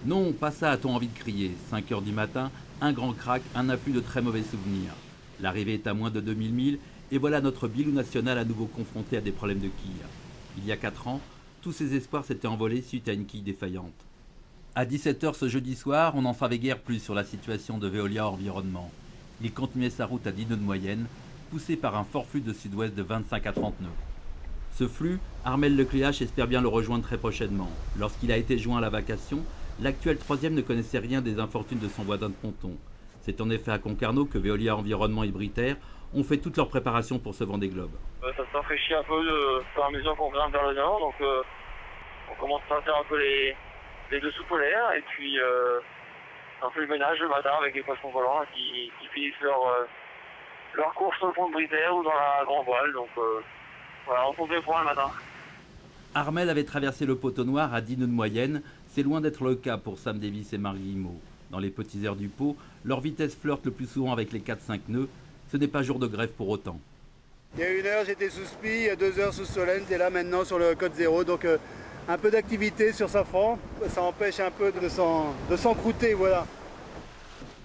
Non, pas ça, a-t-on envie de crier. 5 heures du matin, un grand crack, un afflux de très mauvais souvenirs. L'arrivée est à moins de 2000 milles, et voilà notre Bilou national à nouveau confronté à des problèmes de quilles. Il y a 4 ans, tous ses espoirs s'étaient envolés suite à une quille défaillante. À 17 heures ce jeudi soir, on n'en savait guère plus sur la situation de Veolia Environnement. Il continuait sa route à 10 nœuds de moyenne, poussé par un fort flux de sud-ouest de 25 à 30 nœuds. Ce flux, Armel Lecléache espère bien le rejoindre très prochainement. Lorsqu'il a été joint à la vacation, l'actuel troisième ne connaissait rien des infortunes de son voisin de ponton. C'est en effet à Concarneau que Veolia Environnement et Britair ont fait toutes leurs préparations pour ce Vendée Globe. Ça se rafraîchit un peu de fur et à mesure qu'on grimpe vers le nord, donc on commence à faire un peu les dessous polaires et puis un peu le ménage le matin avec des poissons volants qui finissent leur course sur le pont de Britair ou dans la Grand Voile. Donc voilà, on compte les points le matin. Armel avait traversé le poteau noir à 10 nœuds de moyenne, c'est loin d'être le cas pour Sam Davis et Marc Guillemot. Dans les petits airs du pot, leur vitesse flirte le plus souvent avec les 4-5 nœuds, ce n'est pas jour de grève pour autant. Il y a 1 heure j'étais sous spi, il y a 2 heures sous Solent et là maintenant sur le code zéro, donc un peu d'activité sur Safran, ça empêche un peu de s'encrouter, voilà.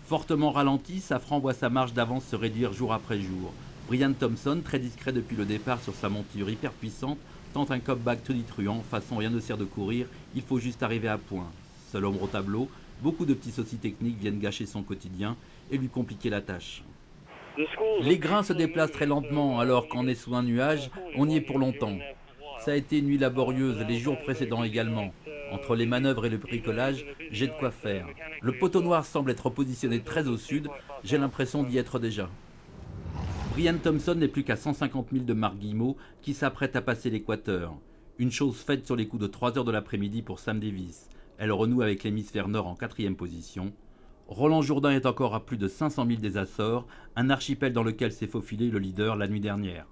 Fortement ralenti, Safran voit sa marge d'avance se réduire jour après jour. Brian Thompson, très discret depuis le départ sur sa monture hyper puissante, tente un cop-back tonitruant, façon rien ne sert de courir, il faut juste arriver à point. Seul ombre au tableau, beaucoup de petits soucis techniques viennent gâcher son quotidien et lui compliquer la tâche. Les grains se déplacent très lentement alors qu'on est sous un nuage, on y est pour longtemps. Ça a été une nuit laborieuse, les jours précédents également. Entre les manœuvres et le bricolage, j'ai de quoi faire. Le poteau noir semble être positionné très au sud, j'ai l'impression d'y être déjà. Brian Thompson n'est plus qu'à 150 000 de Marc Guillemot qui s'apprête à passer l'équateur. Une chose faite sur les coups de 3 heures de l'après-midi pour Sam Davis. Elle renoue avec l'hémisphère nord en 4e position. Roland Jourdain est encore à plus de 500 000 des Açores, un archipel dans lequel s'est faufilé le leader la nuit dernière.